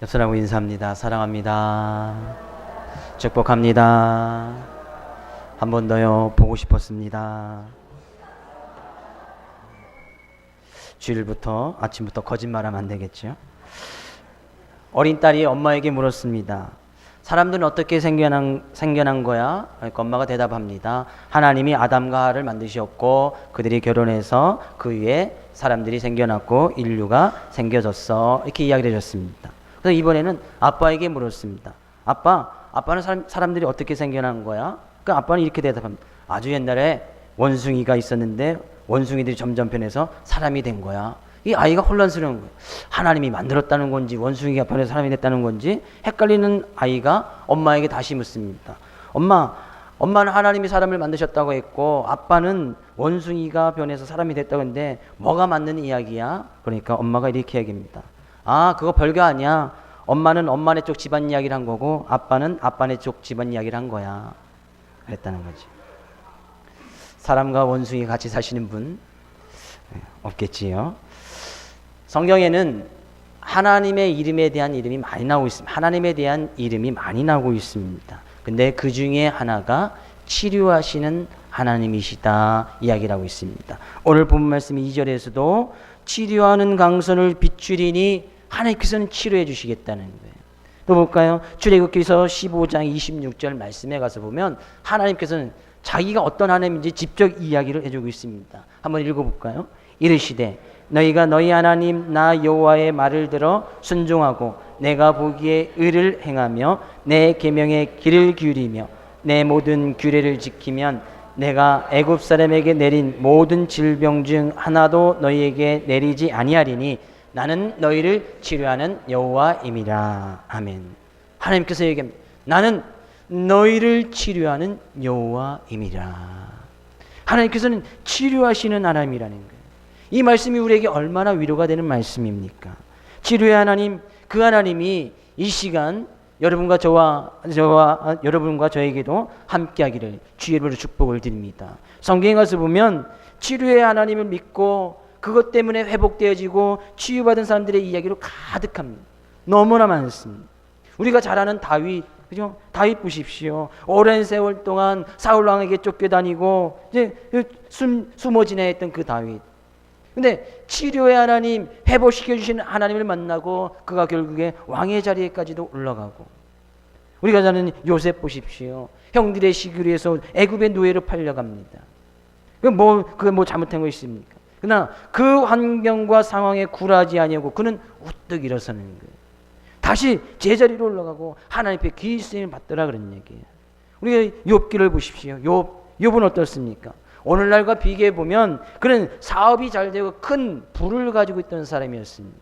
옆 사람하고 인사합니다. 사랑합니다. 축복합니다. 한 번 더요. 보고 싶었습니다. 주일부터 아침부터 거짓말하면 안 되겠죠. 어린 딸이 엄마에게 물었습니다. 사람들은 어떻게 생겨난 거야? 그러니까 엄마가 대답합니다. 하나님이 아담과 하와를 만드셨고 그들이 결혼해서 그 위에 사람들이 생겨났고 인류가 생겨졌어. 이렇게 이야기를 해줬습니다. 그래서 이번에는 아빠에게 물었습니다. 아빠는 사람들이 어떻게 생겨난 거야? 그러니까 아빠는 이렇게 대답합니다. 아주 옛날에 원숭이가 있었는데 원숭이들이 점점 변해서 사람이 된 거야. 이 아이가 혼란스러운 거예요. 하나님이 만들었다는 건지 원숭이가 변해서 사람이 됐다는 건지 헷갈리는 아이가 엄마에게 다시 묻습니다. 엄마는 하나님이 사람을 만드셨다고 했고 아빠는 원숭이가 변해서 사람이 됐다고 했는데 뭐가 맞는 이야기야? 그러니까 엄마가 이렇게 얘기합니다. 아, 그거 별거 아니야. 엄마는 엄마네 쪽 집안 이야기를 한 거고 아빠는 아빠네 쪽 집안 이야기를 한 거야. 그랬다는 거지. 사람과 원숭이가 같이 사시는 분 없겠지요. 성경에는 하나님의 이름에 대한 이름이 많이 나오고 있습니다. 하나님에 대한 이름이 많이 나오고 있습니다. 근데 그 중에 하나가 치료하시는 하나님이시다 이야기를 하고 있습니다. 오늘 본 말씀 2절에서도 치료하는 강선을 비추리니 하나님께서는 치료해 주시겠다는 거예요. 또 볼까요? 출애굽기서 15장 26절 말씀에 가서 보면 하나님께서는 자기가 어떤 하나님인지 직접 이야기를 해주고 있습니다. 한번 읽어볼까요? 이르시되 너희가 너희 하나님 나 여호와의 말을 들어 순종하고 내가 보기에 의를 행하며 내 계명의 길을 기울이며 내 모든 규례를 지키면 내가 애굽 사람에게 내린 모든 질병 중 하나도 너희에게 내리지 아니하리니 나는 너희를 치료하는 여호와임이라. 아멘. 하나님께서 얘기합니다. 나는 너희를 치료하는 여호와임이라. 하나님께서는 치료하시는 하나님이라는 거예요. 이 말씀이 우리에게 얼마나 위로가 되는 말씀입니까? 치료의 하나님, 그 하나님이 이 시간 여러분과 여러분과 저에게도 함께하기를 주의 이름으로 축복을 드립니다. 성경에 가서 보면 치료의 하나님을 믿고 그것 때문에 회복되어지고 치유받은 사람들의 이야기로 가득합니다. 너무나 많습니다. 우리가 잘 아는 다윗, 그죠? 다윗 보십시오. 오랜 세월 동안 사울 왕에게 쫓겨다니고 이제 숨어 지내했던 그 다윗. 근데 치료의 하나님, 회복시켜 주시는 하나님을 만나고 그가 결국에 왕의 자리에까지도 올라가고. 우리가 잘 아는 요셉 보십시오. 형들의 시기로 해서 애굽의 노예로 팔려갑니다. 그게 뭐 잘못한 거 있습니까? 그러나 그 환경과 상황에 굴하지 아니하고 그는 우뚝 일어서는 거예요. 다시 제자리로 올라가고 하나님 앞에 귀히 쓰임을 받더라 그런 얘기예요. 우리가 욥기를 보십시오. 욥은 어떻습니까? 오늘날과 비교해 보면 그는 사업이 잘 되고 큰 부를 가지고 있던 사람이었습니다.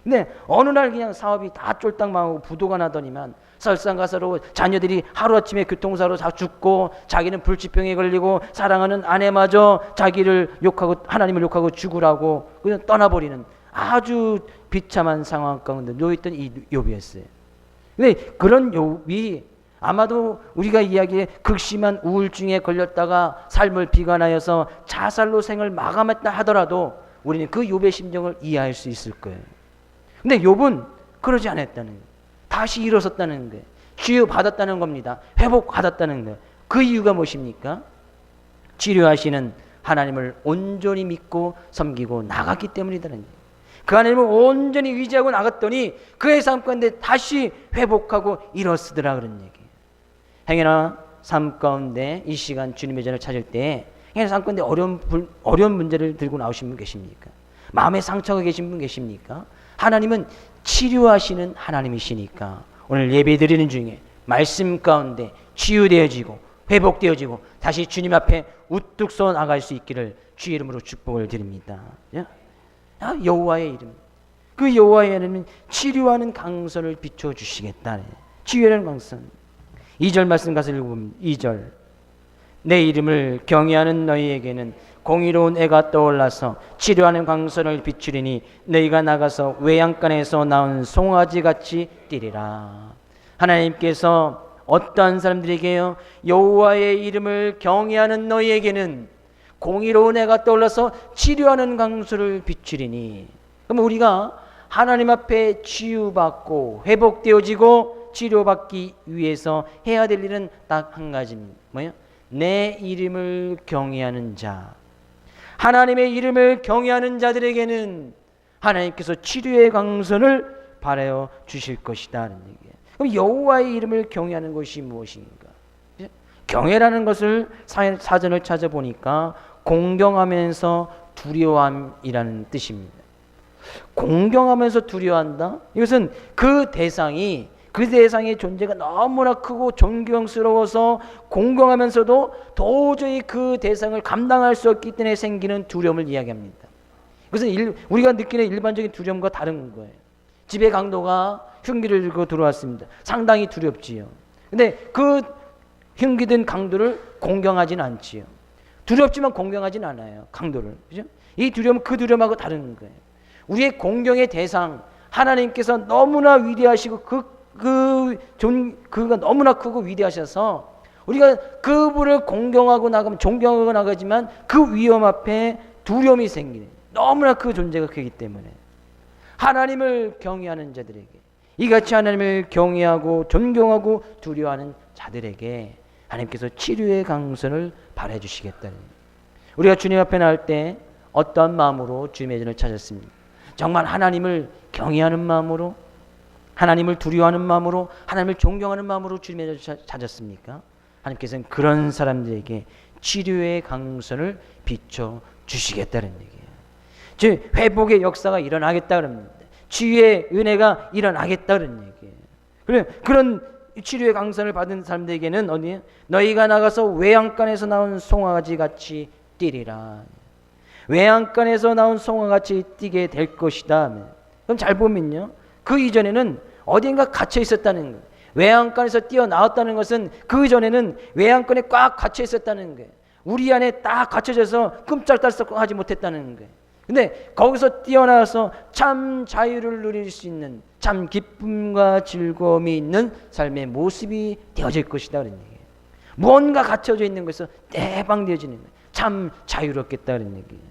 근데 어느 날 그냥 사업이 다 쫄딱 망하고 부도가 나더니만 설상가사로 자녀들이 하루아침에 교통사고로 다 죽고 자기는 불치병에 걸리고 사랑하는 아내마저 자기를 욕하고 하나님을 욕하고 죽으라고 그냥 떠나버리는 아주 비참한 상황 가운데 놓여있던 이 욥이었어요. 근데 그런 욥이 아마도 우리가 이야기해 극심한 우울증에 걸렸다가 삶을 비관하여서 자살로 생을 마감했다 하더라도 우리는 그 욥의 심정을 이해할 수 있을 거예요. 근데 욥은 그러지 않았다는 거예요. 다시 일어섰다는 거예요. 치유받았다는 겁니다. 회복받았다는 거예요. 그 이유가 무엇입니까? 치료하시는 하나님을 온전히 믿고 섬기고 나갔기 때문이라는 거예요. 그 하나님을 온전히 의지하고 나갔더니 그의 삶 가운데 다시 회복하고 일어서더라 그런 얘기예요. 행여나 삶 가운데 이 시간 주님의 전을 찾을 때 행여나 삶 가운데 어려운 문제를 들고 나오신 분 계십니까? 마음에 상처가 계신 분 계십니까? 하나님은 치료하시는 하나님이시니까 오늘 예배 드리는 중에 말씀 가운데 치유되어지고 회복되어지고 다시 주님 앞에 우뚝 서 나갈 수 있기를 주의 이름으로 축복을 드립니다. 여호와의 이름, 그 여호와의 이름은 치료하는 강선을 비춰주시겠다. 치유하는 강선. 2절 말씀 가서 읽어보면 2절 내 이름을 경외하는 너희에게는 공의로운 애가 떠올라서 치료하는 광선을 비추리니 너희가 나가서 외양간에서 나온 송아지같이 뛰리라. 하나님께서 어떠한 사람들에게요? 여호와의 이름을 경외하는 너희에게는 공의로운 애가 떠올라서 치료하는 광선을 비추리니. 그럼 우리가 하나님 앞에 치유받고 회복되어지고 치료받기 위해서 해야 될 일은 딱 한 가지입니다. 뭐예요? 내 이름을 경외하는 자. 하나님의 이름을 경외하는 자들에게는 하나님께서 치료의 강선을 바라여 주실 것이다 하는 얘기예요. 그럼 여호와의 이름을 경외하는 것이 무엇인가? 경외라는 것을 사전을 찾아보니까 공경하면서 두려움이라는 뜻입니다. 공경하면서 두려워한다? 이것은 그 대상의 존재가 너무나 크고 존경스러워서 공경하면서도 도저히 그 대상을 감당할 수 없기 때문에 생기는 두려움을 이야기합니다. 그것은 우리가 느끼는 일반적인 두려움과 다른 거예요. 집에 강도가 흉기를 들고 들어왔습니다. 상당히 두렵지요. 근데 그 흉기든 강도를 공경하지는 않지요. 두렵지만 공경하지는 않아요. 강도를. 그죠? 이 두려움은 그 두려움하고 다른 거예요. 우리의 공경의 대상, 하나님께서 너무나 위대하시고 그가 너무나 크고 위대하셔서 우리가 그분을 공경하고 나가면 존경하고 나가지만 그 위험 앞에 두려움이 생기는, 너무나 그 존재가 크기 때문에 하나님을 경외하는 자들에게, 이같이 하나님을 경외하고 존경하고 두려워하는 자들에게 하나님께서 치료의 강선을 바라해 주시겠다는, 우리가 주님 앞에 나올 때 어떤 마음으로 주님의 전을 찾았습니까? 정말 하나님을 경외하는 마음으로, 하나님을 두려워하는 마음으로, 하나님을 존경하는 마음으로 주님의 전을 찾았습니까? 하나님께서는 그런 사람들에게 치료의 강선을 비춰 주시겠다는 얘기예요. 즉 회복의 역사가 일어나겠다 그럽니다. 치유의 은혜가 일어나겠다 그런 얘기예요. 그래, 그런 치료의 강선을 받은 사람들에게는 어디에? 너희가 나가서 외양간에서 나온 송아지 같이 뛰리라. 외양간에서 나온 송아같이 뛰게 될 것이다. 그럼 잘 보면요, 그 이전에는 어딘가 갇혀 있었다는 거예요. 외양간에서 뛰어나왔다는 것은 그 전에는 외양간에 꽉 갇혀 있었다는 거예요. 우리 안에 딱 갇혀져서 끔짝달싹하지 못했다는 거예요. 근데 거기서 뛰어나와서 참 자유를 누릴 수 있는, 참 기쁨과 즐거움이 있는 삶의 모습이 되어질 것이다 그런 얘기예요. 무언가 갇혀져 있는 것에서 해방되어지는 거예요. 참 자유롭겠다 그런 얘기예요.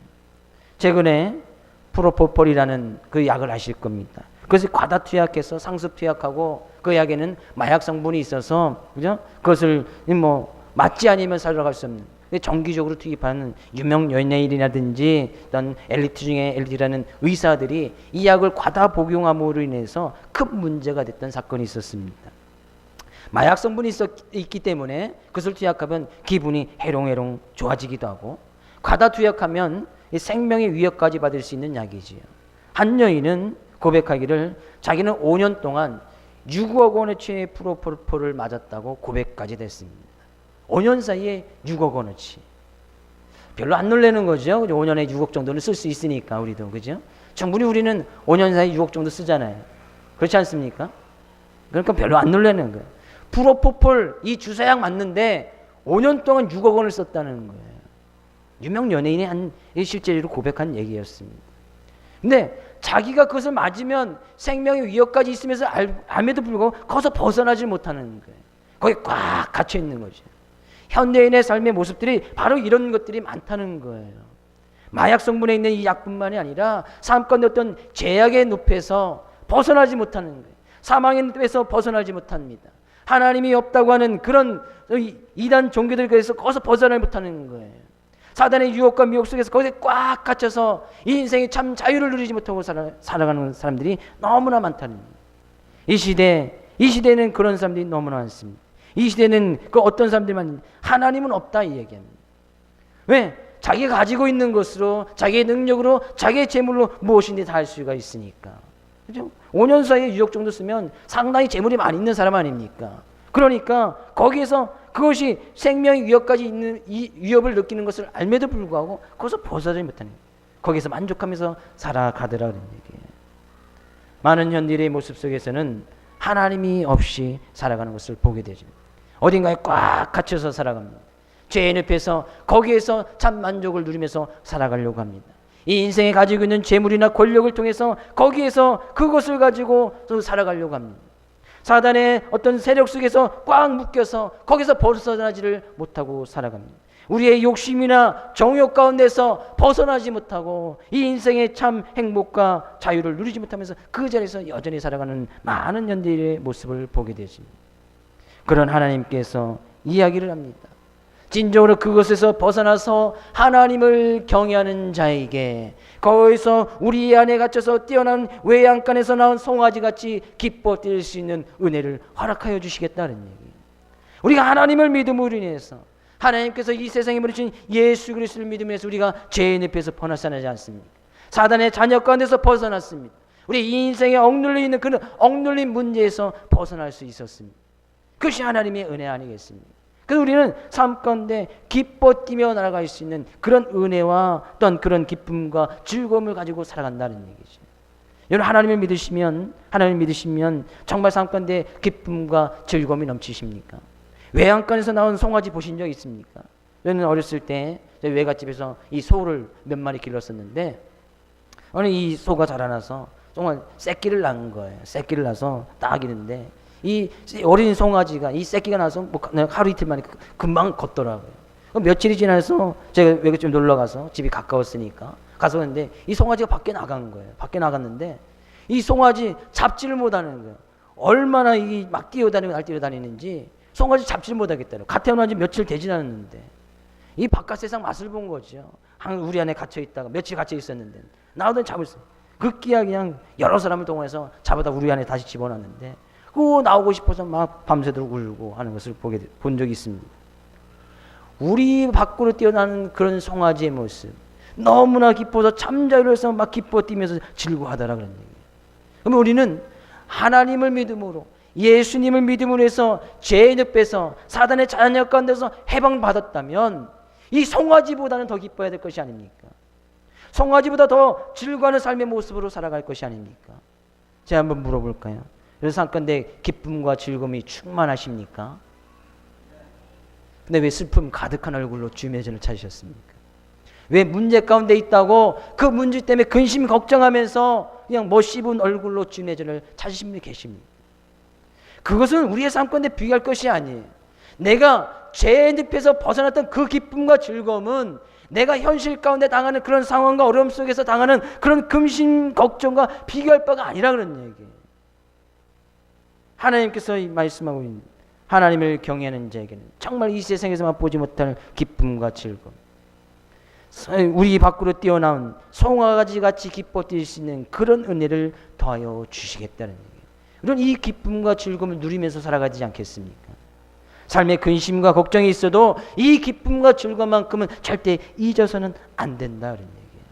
최근에 프로포폴이라는 그 약을 아실 겁니다. 그것이 과다 투약해서 상습 투약하고 그 약에는 마약 성분이 있어서, 그죠? 그것을 맞지 않으면 살아갈 수 없는, 정기적으로 투입하는 유명 연예인이라든지 어떤 엘리트 중에 엘리트라는 의사들이 이 약을 과다 복용함으로 인해서 큰 문제가 됐던 사건이 있었습니다. 마약 성분이 있기 때문에 그것을 투약하면 기분이 해롱해롱 좋아지기도 하고, 과다 투약하면 생명의 위협까지 받을 수 있는 약이지요. 한 여인은 고백하기를 자기는 5년 동안 6억 원어치의 프로포폴을 맞았다고 고백까지 됐습니다. 5년 사이에 6억 원어치. 별로 안 놀라는 거죠. 5년에 6억 정도는 쓸 수 있으니까 우리도, 그죠? 충분히 우리는 5년 사이에 6억 정도 쓰잖아요. 그렇지 않습니까? 그러니까 별로 안 놀라는 거예요. 프로포폴 이 주사약 맞는데 5년 동안 6억 원을 썼다는 거예요. 유명 연예인이 실제로 고백한 얘기였습니다. 근데 자기가 그것을 맞으면 생명의 위협까지 있으면서 알면도 불구하고 거기서 벗어나지 못하는 거예요. 거기 꽉 갇혀 있는 거죠. 현대인의 삶의 모습들이 바로 이런 것들이 많다는 거예요. 마약 성분에 있는 이 약뿐만이 아니라 삶 가운데 어떤 제약의 늪에서 벗어나지 못하는 거예요. 사망의 늪에서 벗어나지 못합니다. 하나님이 없다고 하는 그런 이단 종교들에서 거기서 벗어나지 못하는 거예요. 사단의 유혹과 미혹 속에서 거기에 꽉 갇혀서 이 인생의 참 자유를 누리지 못하고 살아가는 사람들이 너무나 많다는 거예요. 이 시대에는 그런 사람들이 너무나 많습니다. 이 시대는 그 어떤 사람들만 하나님은 없다 이 얘기합니다. 왜? 자기가 가지고 있는 것으로, 자기의 능력으로, 자기의 재물로 무엇인지 다 할 수가 있으니까. 그죠? 5년 사이에 6억 정도 쓰면 상당히 재물이 많이 있는 사람 아닙니까? 그러니까 거기에서 그것이 생명의 위협까지 있는 이 위협을 느끼는 것을 알면도 불구하고 거기서 벗어나지 못하는 거예요. 거기서 만족하면서 살아가더라 그런 얘기예요. 많은 현대인의 모습 속에서는 하나님이 없이 살아가는 것을 보게 되죠. 어딘가에 꽉 갇혀서 살아갑니다. 죄의 늪에서 거기에서 참 만족을 누리면서 살아가려고 합니다. 이 인생에 가지고 있는 재물이나 권력을 통해서 거기에서 그것을 가지고 또 살아가려고 합니다. 사단의 어떤 세력 속에서 꽉 묶여서 거기서 벗어나지를 못하고 살아갑니다. 우리의 욕심이나 정욕 가운데서 벗어나지 못하고 이 인생의 참 행복과 자유를 누리지 못하면서 그 자리에서 여전히 살아가는 많은 연대의 모습을 보게 되십니다. 그런 하나님께서 이야기를 합니다. 진정으로 그것에서 벗어나서 하나님을 경외하는 자에게 거기서 우리 안에 갇혀서 뛰어난 외양간에서 나온 송아지같이 기뻐 뛸 수 있는 은혜를 허락하여 주시겠다는 얘기예요. 우리가 하나님을 믿음으로 인해서 하나님께서 이 세상에 보내신 예수 그리스도를 믿음으로 해서 우리가 죄의 늪에서 벗어나지 않습니까? 사단의 잔역 가운데서 벗어났습니다. 우리 이 인생에 억눌려 있는 그런 억눌린 문제에서 벗어날 수 있었습니다. 그것이 하나님의 은혜 아니겠습니까? 그래서 우리는 삶 가운데 기뻐 뛰며 날아갈 수 있는 그런 은혜와 또한 그런 기쁨과 즐거움을 가지고 살아간다는 얘기죠. 여러분 하나님을 믿으시면 정말 삶 가운데 기쁨과 즐거움이 넘치십니까? 외양간에서 나온 송아지 보신 적 있습니까? 저는 어렸을 때 저희 외갓집에서 이 소를 몇 마리 길렀었는데 어느 이 소가 자라나서 정말 새끼를 낳은 거예요. 새끼를 낳아서 딱 있는데 이 어린 송아지가 이 새끼가 나서 뭐 하루 이틀 만에 금방 걷더라고요. 며칠이 지나서 제가 외갓집 놀러 가서 집이 가까웠으니까 가서 근데 이 송아지가 밖에 나간 거예요. 밖에 나갔는데 이 송아지 잡지를 못하는 거예요. 얼마나 이 막 뛰어다니고 날뛰어다니는지 송아지 잡지를 못하겠다는. 갓 태어난 지 며칠 되지 않았는데 이 바깥 세상 맛을 본 거죠. 우리 안에 갇혀 있다가 며칠 갇혀 있었는데 나오던 잡을 수 급기야 그냥 여러 사람을 동원해서 잡아다 우리 안에 다시 집어넣는데 그 나오고 싶어서 막 밤새도록 울고 하는 것을 본 적이 있습니다. 우리 밖으로 뛰어나는 그런 송아지의 모습 너무나 기뻐서 잠자리로 해서 막 기뻐 뛰면서 즐거워하더라 그런 얘기예요. 그러면 우리는 하나님을 믿음으로 예수님을 믿음으로 해서 죄의 늪에서 사단의 잔역 가운데서 해방받았다면 이 송아지보다는 더 기뻐해야 될 것이 아닙니까? 송아지보다 더 즐거워하는 삶의 모습으로 살아갈 것이 아닙니까? 제가 한번 물어볼까요? 그래서 삶가운데 기쁨과 즐거움이 충만하십니까? 근데 왜 슬픔 가득한 얼굴로 주의 매전을 찾으셨습니까? 왜 문제 가운데 있다고 그 문제 때문에 근심 걱정하면서 그냥 못 씹은 얼굴로 주의 매전을 찾으신 분이 계십니까? 그것은 우리의 삶 가운데 비교할 것이 아니에요. 내가 죄의 늪에서 벗어났던 그 기쁨과 즐거움은 내가 현실 가운데 당하는 그런 상황과 어려움 속에서 당하는 그런 근심 걱정과 비교할 바가 아니라 그런 얘기예요. 하나님께서 말씀하고 있는 하나님을 경외하는 자에게는 정말 이 세상에서만 보지 못할 기쁨과 즐거움, 우리 밖으로 뛰어나온 송아지같이 기뻐 뛸 수 있는 그런 은혜를 더하여 주시겠다는 얘기예요. 우리는 이 기쁨과 즐거움을 누리면서 살아가지 않겠습니까? 삶에 근심과 걱정이 있어도 이 기쁨과 즐거움만큼은 절대 잊어서는 안 된다는 얘기예요.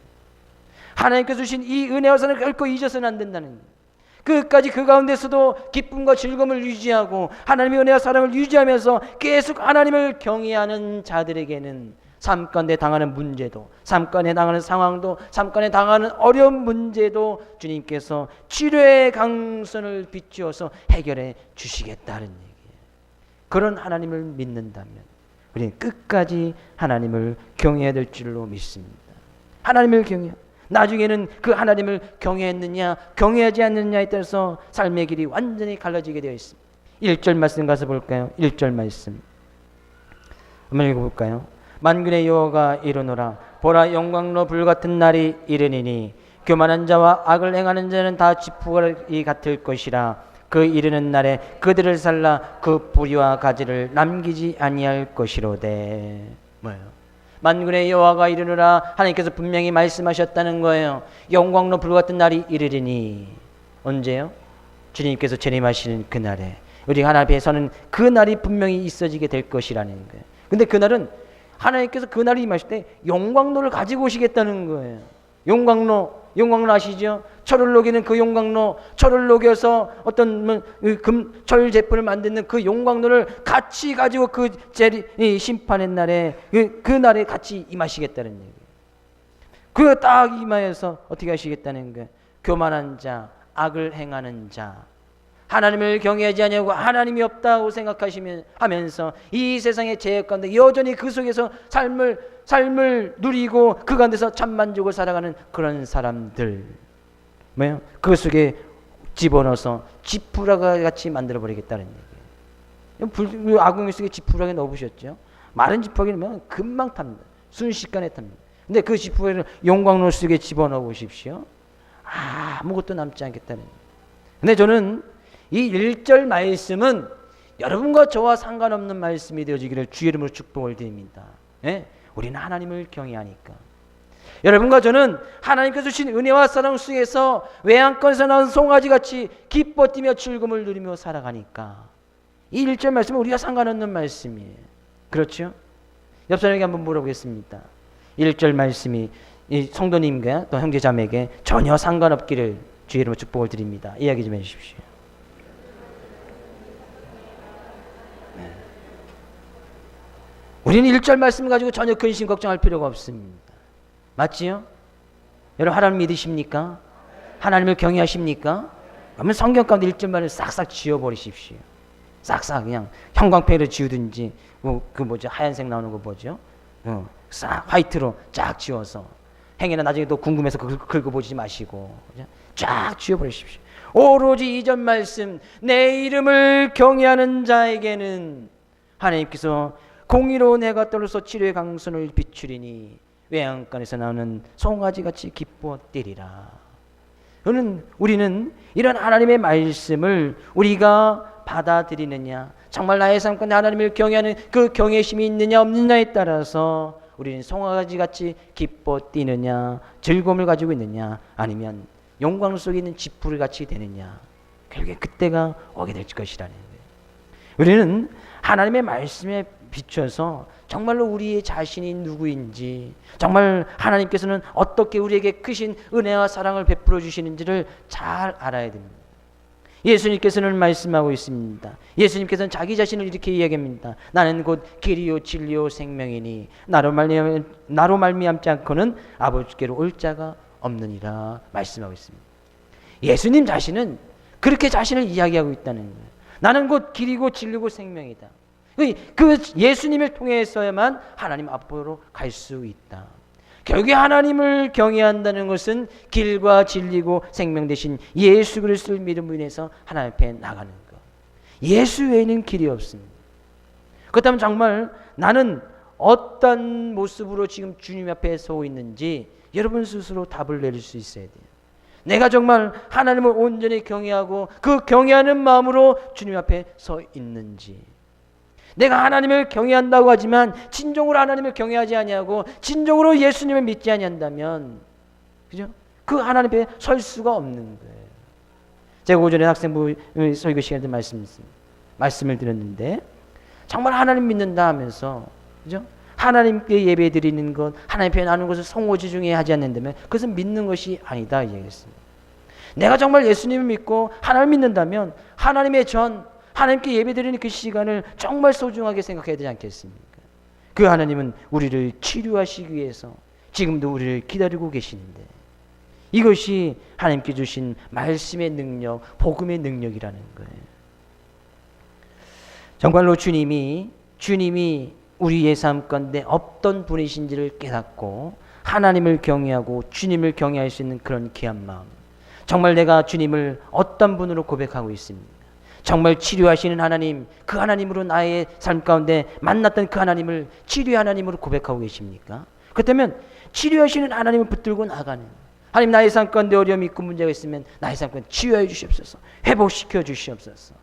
하나님께서 주신 이 은혜와 사랑을 결코 잊어서는 안 된다는 얘기예요. 끝까지 그 가운데서도 기쁨과 즐거움을 유지하고 하나님의 은혜와 사랑을 유지하면서 계속 하나님을 경외하는 자들에게는 삶 가운데 당하는 문제도, 삶 가운데 당하는 상황도, 삶 가운데 당하는 어려운 문제도 주님께서 치료의 강선을 비추어서 해결해 주시겠다는 얘기예요. 그런 하나님을 믿는다면 우리는 끝까지 하나님을 경외해야 될 줄로 믿습니다. 하나님을 경외, 나중에는 그 하나님을 경외했느냐 경외하지 않느냐에 따라서 삶의 길이 완전히 갈라지게 되어 있습니다. 1절 말씀 가서 볼까요? 1절 말씀 한번 읽어볼까요? 만군의 여호와가 이르노라 보라 영광로 불같은 날이 이르니니 교만한 자와 악을 행하는 자는 다 지푸라기 같을 것이라. 그 이르는 날에 그들을 살라 그 뿌리와 가지를 남기지 아니할 것이로되. 뭐예요? 만군의 여호와가 이르노라. 하나님께서 분명히 말씀하셨다는 거예요. 영광로 불같은 날이 이르리니. 언제요? 주님께서 재림하시는 그날에 우리 하나님 앞에서는 그 날이 분명히 있어지게 될 것이라는 거예요. 근데 그날은 하나님께서 그 날이 임하실 때 영광로를 가지고 오시겠다는 거예요. 영광로 아시죠? 철을 녹이는 그 영광로, 철을 녹여서 어떤 철 제품을 만드는 그 영광로를 같이 가지고 그 심판의 날에 그 날에 같이 임하시겠다는 얘기예요. 그거 딱 임하여서 어떻게 하시겠다는 거예요? 교만한 자, 악을 행하는 자, 하나님을 경외하지 아니하고 하나님이 없다고 생각하면서 이 세상의 죄악 가운데 여전히 그 속에서 삶을 누리고 그 가운데서 참 만족을 살아가는 그런 사람들, 뭐예요? 그 속에 집어넣어서 지푸라기 같이 만들어버리겠다는 얘기예요. 아궁이 속에 지푸라기 넣어보셨죠? 마른 지푸라기는 넣으면 금방 탑니다. 순식간에 탑니다. 근데 그 지푸라기를 용광로 속에 집어넣어 보십시오. 아무것도 남지 않겠다는 얘기예요. 근데 저는 이 1절 말씀은 여러분과 저와 상관없는 말씀이 되어지기를 주의 이름으로 축복을 드립니다. 예? 우리는 하나님을 경외하니까. 여러분과 저는 하나님께서 주신 은혜와 사랑 속에서 외양간에서 나온 송아지같이 기뻐 뛰며 즐거움을 누리며 살아가니까 이 1절 말씀은 우리가 상관없는 말씀이에요. 그렇죠? 옆 사람에게 한번 물어보겠습니다. 1절 말씀이 이 성도님과 또 형제자매에게 전혀 상관없기를 주의 이름으로 축복을 드립니다. 이야기 좀 해주십시오. 네. 우리는 1절 말씀을 가지고 전혀 근심 걱정할 필요가 없습니다. 맞지요? 여러분 하나님 믿으십니까? 하나님을 경외하십니까? 그러면 성경 가운데 1절 말을 싹싹 지워버리십시오. 싹싹 그냥 형광펜으로 지우든지 하얀색 나오는 거 뭐죠? 싹 화이트로 쫙 지워서 행여나 나중에 또 궁금해서 긁어보지 마시고 쫙 지워버리십시오. 오로지 2절 말씀 내 이름을 경외하는 자에게는 하나님께서 공의로 내가 떨어서 치료의 강선을 비추리니 외양간에서 나오는 송아지같이 기뻐 뛰리라. 우리는 이런 하나님의 말씀을 우리가 받아들이느냐, 정말 나의 삶 가운데 하나님을 경외하는 그 경외심이 있느냐 없느냐에 따라서 우리는 송아지같이 기뻐 뛰느냐, 즐거움을 가지고 있느냐, 아니면 영광 속에 있는 지푸리같이 되느냐, 결국에 그때가 오게 될 것이라는 거예요. 우리는 하나님의 말씀에 비춰서 정말로 우리의 자신이 누구인지, 정말 하나님께서는 어떻게 우리에게 크신 은혜와 사랑을 베풀어 주시는지를 잘 알아야 됩니다. 예수님께서는 말씀하고 있습니다. 예수님께서는 자기 자신을 이렇게 이야기합니다. 나는 곧 길이요 진리요 생명이니 나로 말미암지 않고는 아버지께로 올 자가 없느니라 말씀하고 있습니다. 예수님 자신은 그렇게 자신을 이야기하고 있다는 거예요. 나는 곧 길이고 진리고 생명이다. 그 예수님을 통해서야만 하나님 앞으로 갈 수 있다. 결국에 하나님을 경외한다는 것은 길과 진리고 생명 되신 예수 그리스도를 믿음으로 인해서 하나님 앞에 나가는 것. 예수 외에는 길이 없습니다. 그렇다면 정말 나는 어떤 모습으로 지금 주님 앞에 서고 있는지 여러분 스스로 답을 내릴 수 있어야 돼요. 내가 정말 하나님을 온전히 경외하고 그 경외하는 마음으로 주님 앞에 서 있는지, 내가 하나님을 경외한다고 하지만 진정으로 하나님을 경외하지 아니하고 진정으로 예수님을 믿지 아니한다면, 그죠? 그 하나님 앞에 설 수가 없는 거예요. 제가 오전에 학생부 설교 시간에 말씀을 드렸는데, 정말 하나님 믿는다 하면서, 그죠? 하나님께 예배 드리는 것, 하나님 앞에 나누는 것을 성호지 중에 하지 않는다면 그것은 믿는 것이 아니다 이 얘기했습니다. 내가 정말 예수님을 믿고 하나님을 믿는다면 하나님께 예배드리는 그 시간을 정말 소중하게 생각해야 되지 않겠습니까? 그 하나님은 우리를 치료하시기 위해서 지금도 우리를 기다리고 계시는데, 이것이 하나님께 주신 말씀의 능력, 복음의 능력이라는 거예요. 정말로 주님이 우리의 삶 가운데 어떤 분이신지를 깨닫고 하나님을 경외하고 주님을 경외할 수 있는 그런 귀한 마음, 정말 내가 주님을 어떤 분으로 고백하고 있습니다. 정말 치료하시는 하나님, 그 하나님으로 나의 삶 가운데 만났던 그 하나님을 치료의 하나님으로 고백하고 계십니까? 그렇다면 치료하시는 하나님을 붙들고 나가는, 하나님 나의 삶 가운데 어려움이 있고 문제가 있으면 나의 삶 가운데 치유해 주시옵소서, 회복시켜 주시옵소서.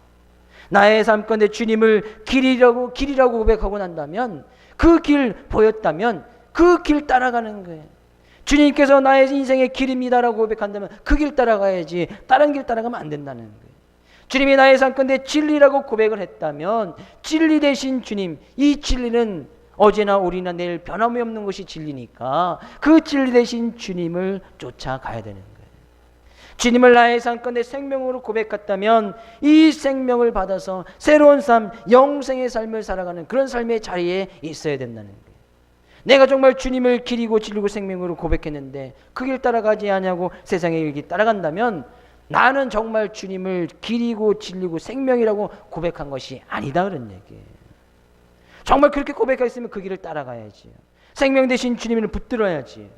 나의 삶 가운데 주님을 길이라고 고백하고 난다면, 그 길 보였다면 그 길 따라가는 거예요. 주님께서 나의 인생의 길입니다라고 고백한다면 그 길 따라가야지 다른 길 따라가면 안 된다는 거예요. 주님이 나의 삶 가운데 진리라고 고백을 했다면 진리 되신 주님, 이 진리는 어제나 오리나 내일 변함이 없는 것이 진리니까 그 진리 되신 주님을 쫓아가야 되는 거예요. 주님을 나의 삶 가운데 생명으로 고백했다면 이 생명을 받아서 새로운 삶, 영생의 삶을 살아가는 그런 삶의 자리에 있어야 된다는 거예요. 내가 정말 주님을 길이고 진리고 생명으로 고백했는데 그 길 따라가지 않냐고 세상의 길 따라간다면 나는 정말 주님을 길이고 진리고 생명이라고 고백한 것이 아니다, 그런 얘기예요. 정말 그렇게 고백했으면 그 길을 따라가야지. 생명 되신 주님을 붙들어야지.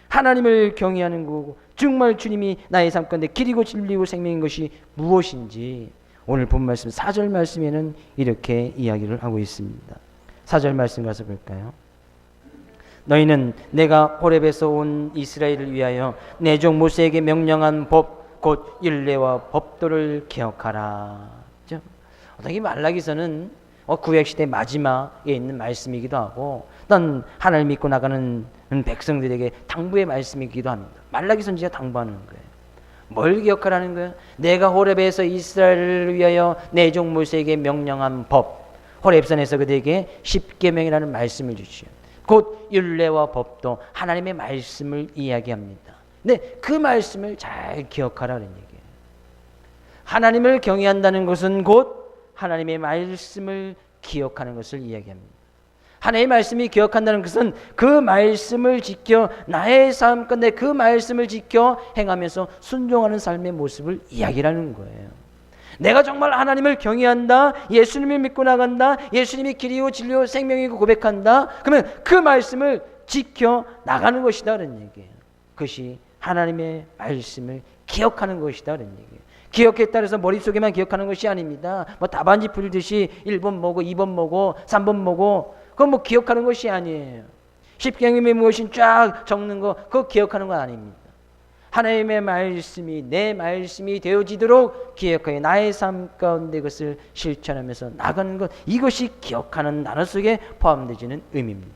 하나님을 경외하는 거고 정말 주님이 나의 삶 가운데 길이고 진리고 생명인 것이 무엇인지 오늘 본 말씀 4절 말씀에는 이렇게 이야기를 하고 있습니다. 4절 말씀 가서 볼까요? 너희는 내가 호렙에서 온 이스라엘을 위하여 내 종 모세에게 명령한 법 곧 율례와 법도를 기억하라. 어떻게 말라기서는 구약시대 마지막에 있는 말씀이기도 하고 어떤 하나님을 믿고 나가는 백성들에게 당부의 말씀이기도 합니다. 말라기 선지자 당부하는 거예요. 뭘 기억하라는 거예요? 내가 호렙에서 이스라엘을 위하여 내 종 모세에게 명령한 법, 호렙산에서 그들에게 십계명이라는 말씀을 주시오. 곧 율례와 법도 하나님의 말씀을 이야기합니다. 근데 그 말씀을 잘 기억하라는 얘기예요. 하나님을 경외한다는 것은 곧 하나님의 말씀을 기억하는 것을 이야기합니다. 하나님의 말씀이 기억한다는 것은 그 말씀을 지켜 나의 삶 가운데 그 말씀을 지켜 행하면서 순종하는 삶의 모습을 이야기하는 거예요. 내가 정말 하나님을 경외한다, 예수님을 믿고 나간다, 예수님이 길이고 진리고 생명이고 고백한다, 그러면 그 말씀을 지켜 나가는 것이다 라는 얘기예요. 그것이 하나님의 말씀을 기억하는 것이다 라는 얘기예요. 기억했다 해서 머릿속에만 기억하는 것이 아닙니다. 뭐 답안지 풀듯이 1번 뭐고 2번 뭐고 3번 뭐고 그건 뭐 기억하는 것이 아니에요. 십계명이 무엇인 쫙 적는 거 그거 기억하는 건 아닙니다. 하나님의 말씀이 내 말씀이 되어지도록 기억하여 나의 삶 가운데 그것을 실천하면서 나가는 것, 이것이 기억하는 단어 속에 포함되지는 의미입니다.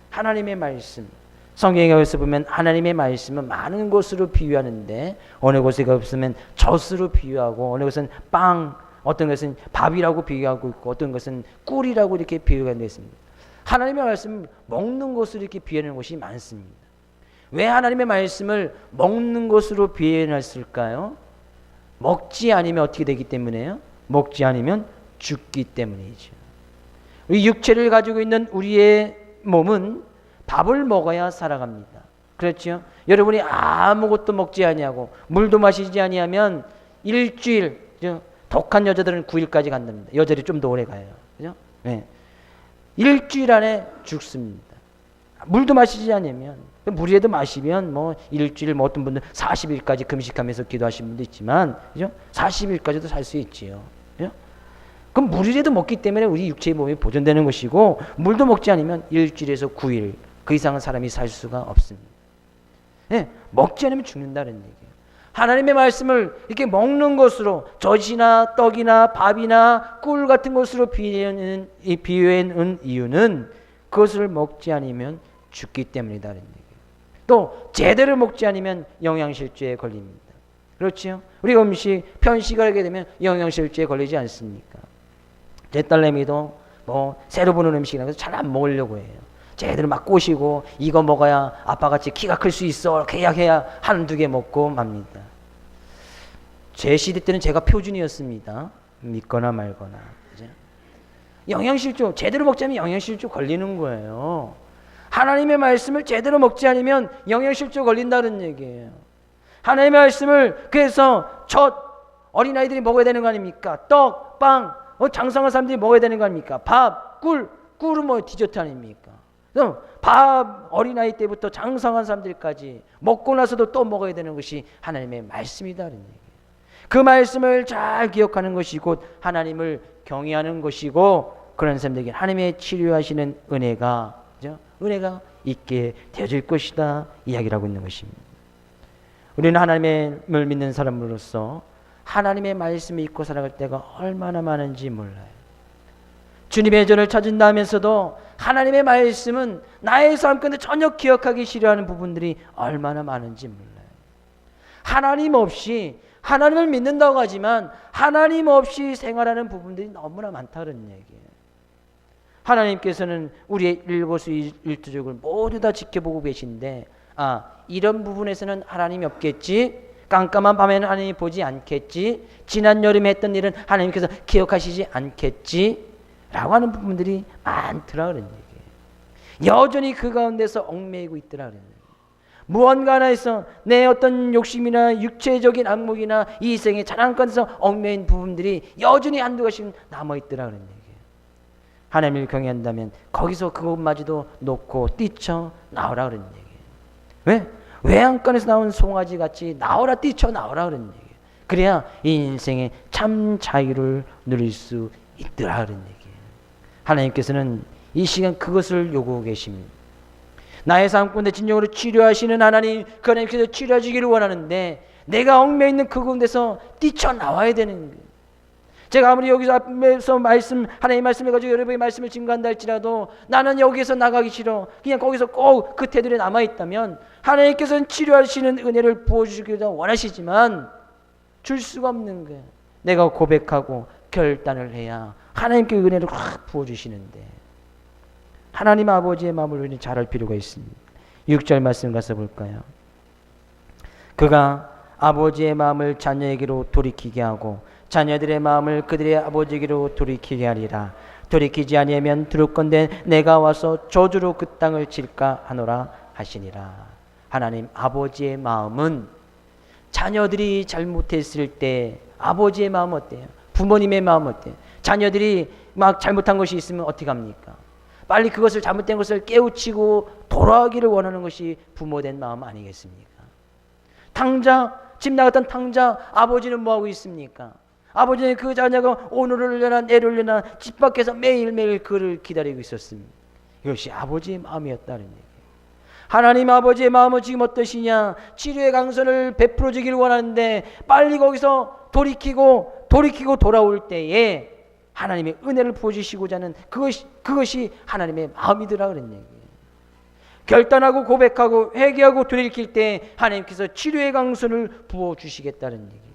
하나님의 말씀, 성경에 가서 보면 하나님의 말씀은 많은 것으로 비유하는데 어느 곳에 없으면 젖으로 비유하고 어느 곳은 빵, 어떤 것은 밥이라고 비유하고 있고 어떤 것은 꿀이라고 이렇게 비유가 되어 있습니다. 하나님의 말씀은 먹는 것으로 이렇게 비유하는 것이 많습니다. 왜 하나님의 말씀을 먹는 것으로 비유했을까요? 먹지 않으면 어떻게 되기 때문에요? 먹지 않으면 죽기 때문이죠. 우리 육체를 가지고 있는 우리의 몸은 밥을 먹어야 살아갑니다. 그렇죠? 여러분이 아무것도 먹지 아니하고 물도 마시지 아니하면 일주일, 독한 여자들은 9일까지 간답니다. 여자들이 좀 더 오래 가요. 그죠? 네. 일주일 안에 죽습니다. 물도 마시지 않으면, 물이라도 마시면 뭐 일주일, 뭐 어떤 분들 40일까지 금식하면서 기도하시는 분도 있지만, 그죠? 40일까지도 살 수 있지요. 그죠? 그럼 물이라도 먹기 때문에 우리 육체의 몸이 보존되는 것이고, 물도 먹지 않으면 일주일에서 9일, 그 이상은 사람이 살 수가 없습니다. 네, 먹지 않으면 죽는다는 얘기예요. 하나님의 말씀을 이렇게 먹는 것으로 젖이나 떡이나 밥이나 꿀 같은 것으로 비유하는 이유는 그것을 먹지 않으면 죽기 때문이다는 얘기예요. 또 제대로 먹지 않으면 영양실조에 걸립니다. 그렇죠? 우리가 편식을 하게 되면 영양실조에 걸리지 않습니까? 제 딸내미도 뭐 새로 보는 음식이라서 잘 안 먹으려고 해요. 제대로 막 꼬시고 이거 먹어야 아빠같이 키가 클 수 있어 이렇게 해야 한두 개 먹고 맙니다. 제 시대 때는 제가 표준이었습니다. 믿거나 말거나. 그죠? 영양실조 제대로 먹지 않으면 영양실조 걸리는 거예요. 하나님의 말씀을 제대로 먹지 않으면 영양실조 걸린다는 얘기예요. 하나님의 말씀을 그래서 젖 어린아이들이 먹어야 되는 거 아닙니까? 떡, 빵, 장성한 사람들이 먹어야 되는 거 아닙니까? 밥, 꿀은 뭐 디저트 아닙니까? 그럼 밥 어린아이 때부터 장성한 사람들까지 먹고 나서도 또 먹어야 되는 것이 하나님의 말씀이다는 얘기예요. 그 말씀을 잘 기억하는 것이 곧 하나님을 경외하는 것이고 그런 사람들에게 하나님의 치료하시는 은혜가 있게 되어질 것이다 이야기를 하고 있는 것입니다. 우리는 하나님을 믿는 사람으로서 하나님의 말씀을 잊고 살아갈 때가 얼마나 많은지 몰라요. 주님의 전을 찾은다 하면서도 하나님의 말씀은 나의 삶 가운데 전혀 기억하기 싫어하는 부분들이 얼마나 많은지 몰라요. 하나님 없이 하나님을 믿는다고 하지만 하나님 없이 생활하는 부분들이 너무나 많다는 얘기예요. 하나님께서는 우리의 일거수일투족을 모두 다 지켜보고 계신데 이런 부분에서는 하나님이 없겠지, 깜깜한 밤에는 하나님이 보지 않겠지, 지난 여름에 했던 일은 하나님께서 기억하시지 않겠지 라고 하는 부분들이 많더라 그런 얘기예요. 여전히 그 가운데서 얽매이고 있더라 그런 얘기예요. 무언가 하나에서 내 어떤 욕심이나 육체적인 악목이나 이 생의 자랑 가운데서 얽매인 부분들이 여전히 한두 가지씩 남아있더라 그런 얘기예요. 하나님을 경외한다면 거기서 그것마저도 놓고 뛰쳐 나오라 그런 얘기예요. 왜? 외양간에서 나온 송아지 같이 나오라, 뛰쳐 나오라 그런 얘기예요. 그래야 이 인생의 참 자유를 누릴 수 있더라 그런 얘기예요. 하나님께서는 이 시간 그것을 요구하고 계십니다. 나의 삶 가운데 진정으로 치료하시는 하나님, 그 하나님께서 치료하시기를 원하는데 내가 얽매여 있는 그 가운데서 뛰쳐나와야 되는 거예요. 제가 아무리 여기서 앞에서 하나님 말씀해가지고 여러분의 말씀을 증거한다 할지라도 나는 여기서 나가기 싫어, 그냥 거기서 꼭 그 테두리에 남아있다면 하나님께서는 치료하시는 은혜를 부어주시기를 원하시지만 줄 수가 없는 거예요. 내가 고백하고 결단을 해야 하나님께 은혜를 확 부어주시는데 하나님 아버지의 마음을 우리는 잘 알 필요가 있습니다. 6절 말씀 가서 볼까요? 그가 아버지의 마음을 자녀에게로 돌이키게 하고 자녀들의 마음을 그들의 아버지에게로 돌이키게 하리라. 돌이키지 아니하면 두렵건대 내가 와서 저주로 그 땅을 칠까 하노라 하시니라. 하나님 아버지의 마음은 자녀들이 잘못했을 때 아버지의 마음 어때요? 부모님의 마음 어때요? 자녀들이 막 잘못한 것이 있으면 어떻게 합니까? 빨리 그것을 잘못된 것을 깨우치고 돌아가기를 원하는 것이 부모된 마음 아니겠습니까? 집 나갔던 탕자 아버지는 뭐하고 있습니까? 아버지는 그 자녀가 오늘을 내나 내일을 내나 집 밖에서 매일매일 그를 기다리고 있었습니다. 이것이 아버지의 마음이었다는 얘기예요. 하나님 아버지의 마음은 지금 어떠시냐? 치료의 강선을 베풀어 주기를 원하는데 빨리 거기서 돌이키고 돌아올 때에 하나님의 은혜를 부어주시고자 하는 그것이 하나님의 마음이더라 그런 얘기예요. 결단하고 고백하고 회개하고 돌이킬 때 하나님께서 치료의 강선을 부어주시겠다는 얘기예요.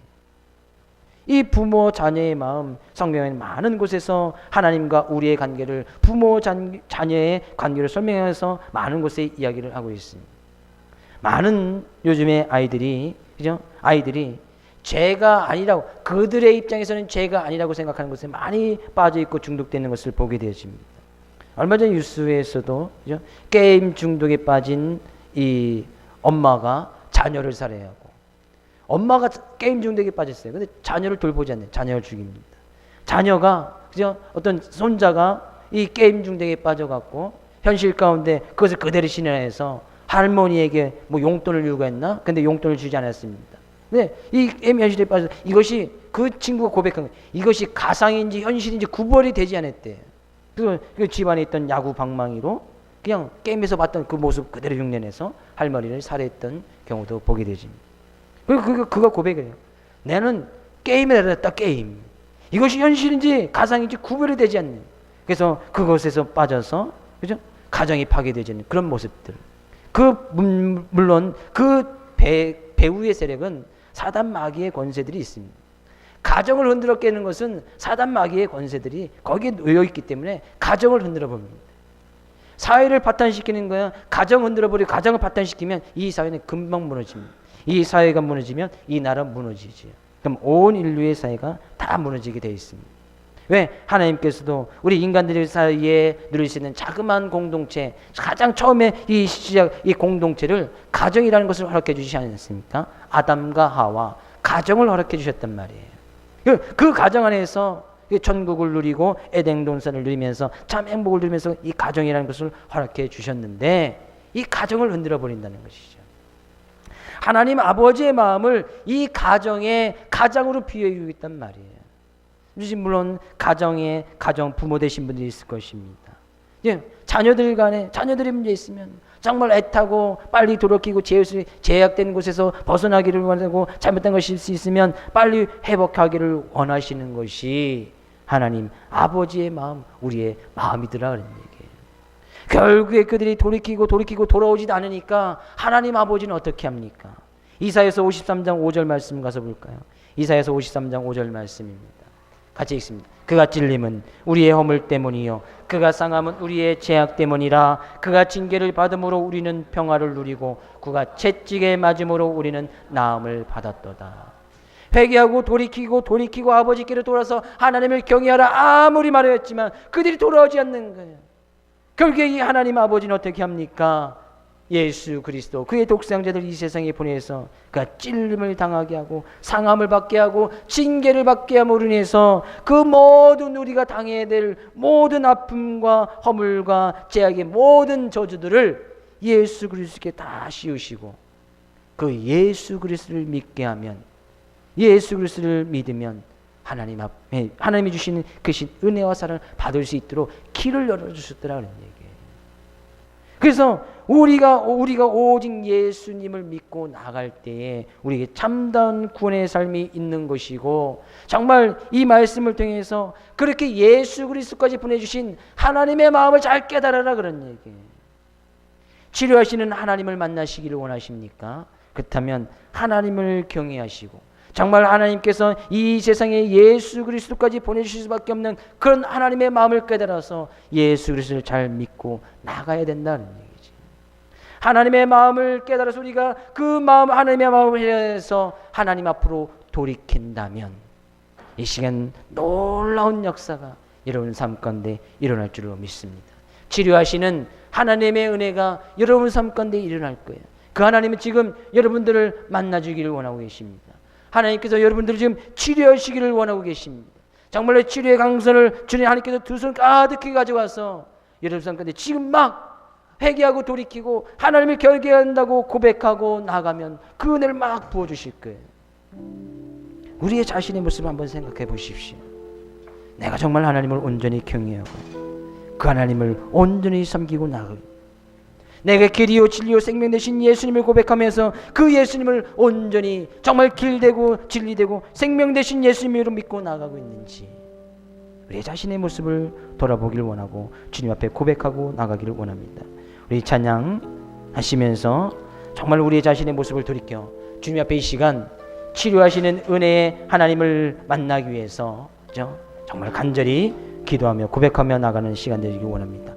이 부모 자녀의 마음, 성경에는 많은 곳에서 하나님과 우리의 관계를, 부모 자녀의 관계를 설명해서 많은 곳에 이야기를 하고 있습니다. 많은 요즘의 아이들이 죄가 아니라고, 그들의 입장에서는 죄가 아니라고 생각하는 것에 많이 빠져 있고 중독되는 것을 보게 되어집니다. 얼마 전 뉴스에서도 게임 중독에 빠진 이 엄마가 자녀를 살해하고, 엄마가 게임 중독에 빠졌어요. 근데 자녀를 돌보지 않는, 자녀를 죽입니다. 자녀가 어떤 손자가 이 게임 중독에 빠져갖고 현실 가운데 그것을 그대로 신뢰해서 할머니에게 뭐 용돈을 요구했나? 근데 용돈을 주지 않았습니다. 근데 이 게임 현실에 빠져, 이것이 그 친구가 고백한 거예요. 이것이 가상인지 현실인지 구별이 되지 않았대요. 그래서 그 집안에 있던 야구 방망이로 그냥 게임에서 봤던 그 모습 그대로 흉내내서 할머니를 살해했던 경우도 보게 되집니다. 그리고 그가 고백을 해요. 나는 게임에 달았다, 게임. 이것이 현실인지 가상인지 구별이 되지 않는. 그래서 그것에서 빠져서, 그죠? 가정이 파괴되지는 그런 모습들. 물론 배후의 세력은 사단 마귀의 권세들이 있습니다. 가정을 흔들어 깨는 것은 사단 마귀의 권세들이 거기에 놓여 있기 때문에 가정을 흔들어 봅니다. 사회를 파탄시키는 거야. 가정 흔들어 버리고 가정을 파탄시키면 이 사회는 금방 무너집니다. 이 사회가 무너지면 이 나라 무너지죠. 그럼 온 인류의 사회가 다 무너지게 되어 있습니다. 왜? 하나님께서도 우리 인간들 사이에 누릴 수 있는 자그마한 공동체, 가장 처음에 이 공동체를 가정이라는 것을 허락해 주시지 않았습니까? 아담과 하와 가정을 허락해 주셨단 말이에요. 그 가정 안에서 천국을 누리고 에덴 동산을 누리면서 참 행복을 누리면서 이 가정이라는 것을 허락해 주셨는데 이 가정을 흔들어 버린다는 것이죠. 하나님 아버지의 마음을 이 가정으로 비유해 있단 말이에요. 물론 가정 부모 되신 분들이 있을 것입니다. 자녀들 간에 자녀들이 문제 있으면 정말 애타고 빨리 돌이키고 제약된 곳에서 벗어나기를 원하고 잘못된 것이 있으면 빨리 회복하기를 원하시는 것이 하나님 아버지의 마음, 우리의 마음이더라 그런 얘기예요. 결국에 그들이 돌이키고 돌아오지도 않으니까 하나님 아버지는 어떻게 합니까? 이사야서 53장 5절 말씀 가서 볼까요? 이사야서 53장 5절 말씀입니다. 같이 읽습니다. 그가 찔림은 우리의 허물 때문이요 그가 상함은 우리의 죄악 때문이라. 그가 징계를 받음으로 우리는 평화를 누리고 그가 채찍에 맞음으로 우리는 나음을 받았도다. 회개하고 돌이키고 아버지께로 돌아서 하나님을 경외하라 아무리 말하였지만 그들이 돌아오지 않는 거예요. 결국에 이 하나님 아버지는 어떻게 합니까? 예수 그리스도 그의 독생자를 이 세상에 보내서 그가 찔림을 당하게 하고 상함을 받게 하고 징계를 받게 함으로 인해서 그 모든 우리가 당해야 될 모든 아픔과 허물과 죄악의 모든 저주들을 예수 그리스도께 다 씌우시고 그 예수 그리스도를 믿게 하면, 예수 그리스도를 믿으면 하나님 앞에 하나님이 주시는 그 은혜와 사랑을 받을 수 있도록 길을 열어주셨더라는 얘기예요. 그래서 우리가 오직 예수님을 믿고 나갈 때에 우리에게 참다운 구원의 삶이 있는 것이고, 정말 이 말씀을 통해서 그렇게 예수 그리스도까지 보내주신 하나님의 마음을 잘 깨달아라 그런 얘기예요. 치료하시는 하나님을 만나시기를 원하십니까? 그렇다면 하나님을 경외하시고 정말 하나님께서 이 세상에 예수 그리스도까지 보내주실 수밖에 없는 그런 하나님의 마음을 깨달아서 예수 그리스도를 잘 믿고 나가야 된다는 얘기지. 하나님의 마음을 깨달아서 우리가 그 마음, 하나님의 마음을 해서 하나님 앞으로 돌이킨다면 이 시간 놀라운 역사가 여러분 삶 가운데 일어날 줄로 믿습니다. 치료하시는 하나님의 은혜가 여러분 삶 가운데 일어날 거예요. 그 하나님은 지금 여러분들을 만나주기를 원하고 계십니다. 하나님께서 여러분들을 지금 치료하시기를 원하고 계십니다. 정말로 치료의 강선을 주님 하나님께서 두 손 가득히 가져와서 여러분 삶 가운데 지금 막 회개하고 돌이키고 하나님을 경외한다고 고백하고 나가면 그 은혜를 막 부어주실 거예요. 우리의 자신의 모습을 한번 생각해 보십시오. 내가 정말 하나님을 온전히 경외하고 그 하나님을 온전히 섬기고 나가고 내가 길이요 진리요 생명 되신 예수님을 고백하면서 그 예수님을 온전히 정말 길되고 진리되고 생명 되신 예수님으로 믿고 나가고 있는지 우리 자신의 모습을 돌아보기를 원하고 주님 앞에 고백하고 나가기를 원합니다. 우리 찬양하시면서 정말 우리 자신의 모습을 돌이켜 주님 앞에 이 시간 치료하시는 은혜의 하나님을 만나기 위해서 정말 간절히 기도하며 고백하며 나가는 시간 되기를 원합니다.